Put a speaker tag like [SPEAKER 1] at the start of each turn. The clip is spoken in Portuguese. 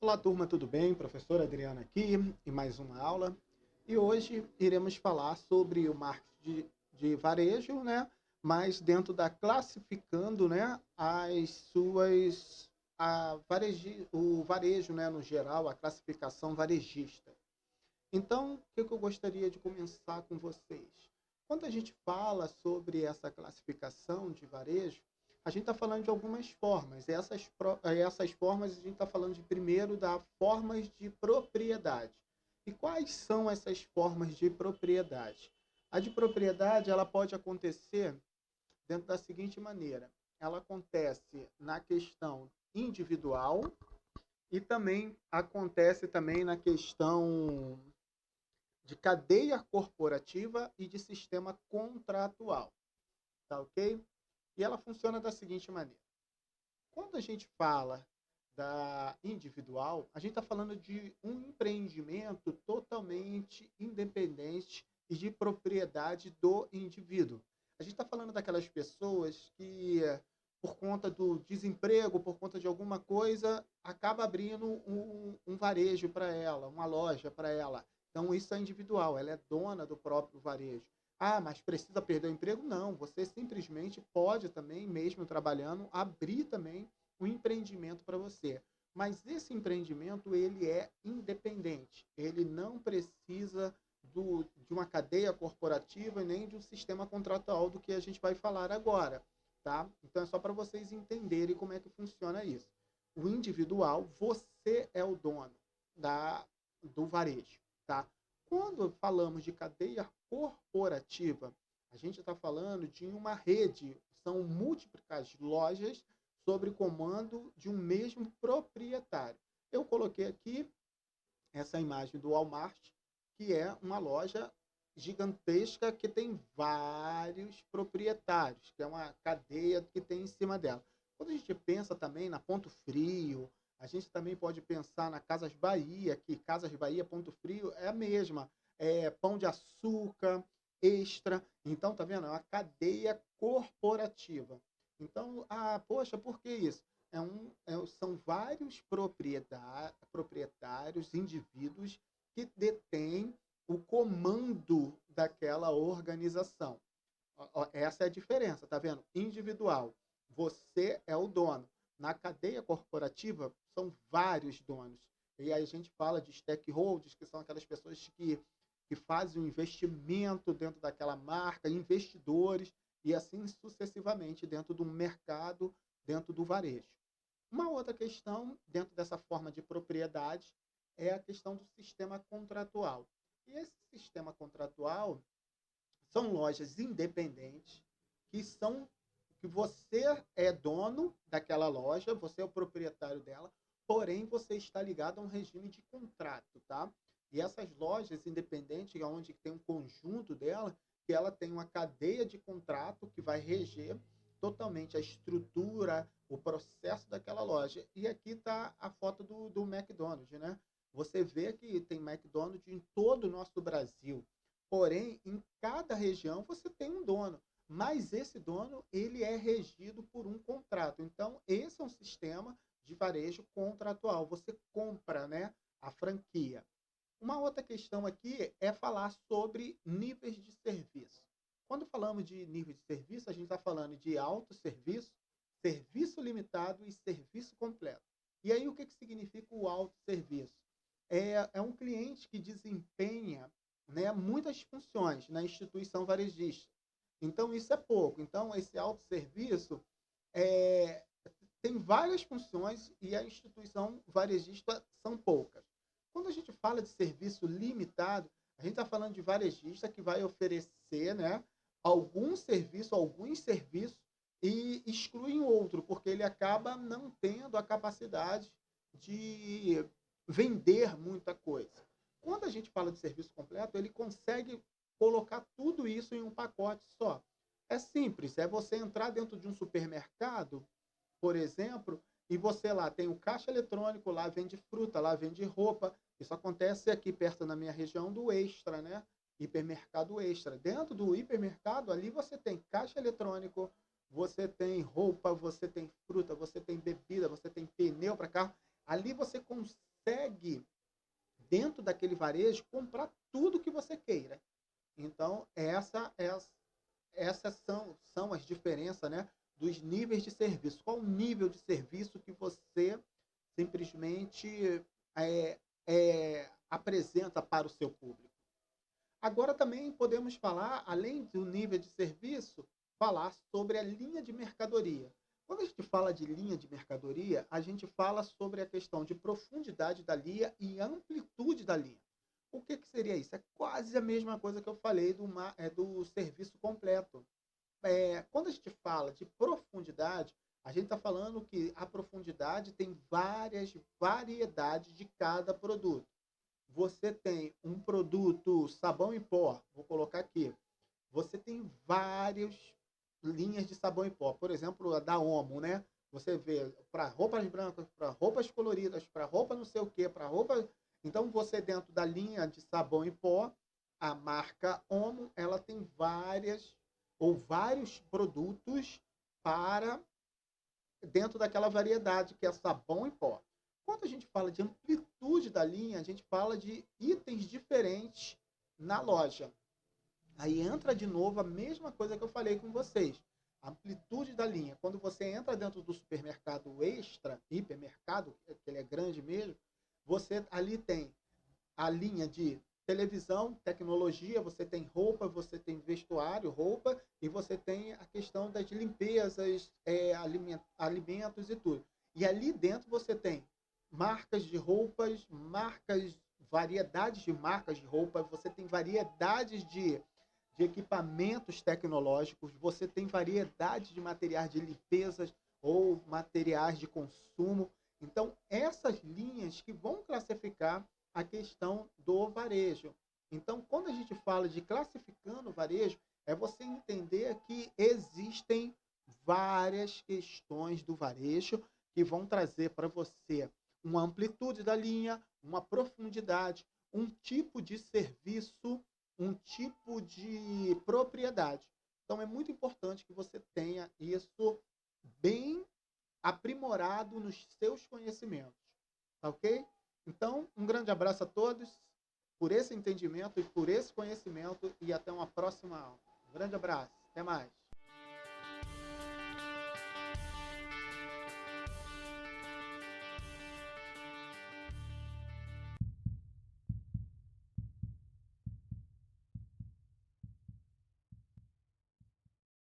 [SPEAKER 1] Olá, turma, tudo bem? Professor Adriano aqui em mais uma aula. E hoje iremos falar sobre o marketing de varejo, né? Mas dentro da classificando, né? As suas o varejo, né? No geral, a classificação varejista. Então, o que eu gostaria de começar com vocês? Quando a gente fala sobre essa classificação de varejo, a gente está falando de algumas formas. Essas formas, a gente está falando de primeiro da formas de propriedade. E quais são essas formas de propriedade? A de propriedade, ela pode acontecer dentro da seguinte maneira. Ela acontece na questão individual e também acontece também na questão de cadeia corporativa e de sistema contratual, tá ok? E ela funciona da seguinte maneira. Quando a gente fala da individual, a gente está falando de um empreendimento totalmente independente e de propriedade do indivíduo. A gente está falando daquelas pessoas que, por conta do desemprego, por conta de alguma coisa, acaba abrindo um varejo para ela, uma loja para ela. Então, isso é individual, ela é dona do próprio varejo. Ah, mas precisa perder o emprego? Não, você simplesmente pode também, mesmo trabalhando, abrir também um empreendimento para você. Mas esse empreendimento, ele é independente. Ele não precisa de uma cadeia corporativa nem de um sistema contratual do que a gente vai falar agora, tá? Então é só para vocês entenderem como é que funciona isso. O individual, você é o dono do varejo, tá? Quando falamos de cadeia corporativa, a gente está falando de uma rede, são múltiplas lojas sob comando de um mesmo proprietário. Eu coloquei aqui essa imagem do Walmart, que é uma loja gigantesca que tem vários proprietários, que é uma cadeia que tem em cima dela. Quando a gente pensa também na Ponto Frio, a gente também pode pensar na Casas Bahia, que Casas Bahia, Ponto Frio é a mesma. É Pão de Açúcar, Extra. Então, tá vendo? É uma cadeia corporativa. Então, poxa, por que isso? São vários proprietários, indivíduos que detêm o comando daquela organização. Essa é a diferença, tá vendo? Individual, você é o dono. Na cadeia corporativa, são vários donos. E aí a gente fala de stakeholders, que são aquelas pessoas que fazem um investimento dentro daquela marca, investidores, e assim sucessivamente dentro do mercado, dentro do varejo. Uma outra questão, dentro dessa forma de propriedade, é a questão do sistema contratual. E esse sistema contratual são lojas independentes que você é dono daquela loja, você é o proprietário dela, porém você está ligado a um regime de contrato, tá? E essas lojas independentes, onde tem um conjunto dela, que ela tem uma cadeia de contrato que vai reger totalmente a estrutura, o processo daquela loja. E aqui está a foto do McDonald's, né? Você vê que tem McDonald's em todo o nosso Brasil. Porém, em cada região você tem um dono, mas esse dono ele é regido por um contrato. Então, esse é um sistema de varejo contratual. Você compra, né, a franquia. Uma outra questão aqui é falar sobre níveis de serviço. Quando falamos de nível de serviço, a gente está falando de autosserviço, serviço limitado e serviço completo. E aí, o que significa o autosserviço? É um cliente que desempenha, né, muitas funções na instituição varejista. Então, isso é pouco. Então, esse autosserviço é, tem várias funções e a instituição varejista são poucas. Quando a gente fala de serviço limitado, a gente está falando de varejista que vai oferecer, né, alguns serviços e exclui outro, porque ele acaba não tendo a capacidade de vender muita coisa. Quando a gente fala de serviço completo, ele consegue colocar tudo isso em um pacote só. É simples, é você entrar dentro de um supermercado, por exemplo, e você lá tem o caixa eletrônico, lá vende fruta, lá vende roupa. Isso acontece aqui perto na minha região do Extra, né? Hipermercado Extra. Dentro do hipermercado, ali você tem caixa eletrônico, você tem roupa, você tem fruta, você tem bebida, você tem pneu para carro. Ali você consegue, dentro daquele varejo, comprar tudo que você queira. Então, essas são as diferenças, né, dos níveis de serviço. Qual o nível de serviço que você simplesmente apresenta para o seu público? Agora também podemos falar, além do nível de serviço, falar sobre a linha de mercadoria. Quando a gente fala de linha de mercadoria, a gente fala sobre a questão de profundidade da linha e amplitude da linha. O que, que seria isso? É quase a mesma coisa que eu falei do serviço completo. Quando a gente fala de profundidade, a gente está falando que a profundidade tem várias variedades de cada produto. Você tem um produto sabão em pó, vou colocar aqui. Você tem várias linhas de sabão em pó. Por exemplo, a da Omo, né? Você vê para roupas brancas, para roupas coloridas, para roupa não sei o quê, para roupa. Então, você dentro da linha de sabão em pó, a marca Omo, ela tem várias ou vários produtos para dentro daquela variedade que é sabão em pó. Quando a gente fala de amplitude da linha, a gente fala de itens diferentes na loja. Aí entra de novo a mesma coisa que eu falei com vocês. A amplitude da linha. Quando você entra dentro do supermercado extra, hipermercado, que ele é grande mesmo, você ali tem a linha de televisão, tecnologia, você tem roupa, você tem vestuário, roupa, e você tem a questão das limpezas, alimentos e tudo. E ali dentro você tem marcas de roupas, variedades de marcas de roupa, você tem variedades de equipamentos tecnológicos, você tem variedade de materiais de limpeza ou materiais de consumo. Então, essas linhas que vão classificar a questão do varejo. Então, quando a gente fala de classificando o varejo, é você entender que existem várias questões do varejo que vão trazer para você uma amplitude da linha, uma profundidade, um tipo de serviço, um tipo de propriedade. Então, é muito importante que você tenha isso bem aprimorado nos seus conhecimentos. Tá ok? Então, um grande abraço a todos por esse entendimento e por esse conhecimento e até uma próxima aula. Um grande abraço. Até mais.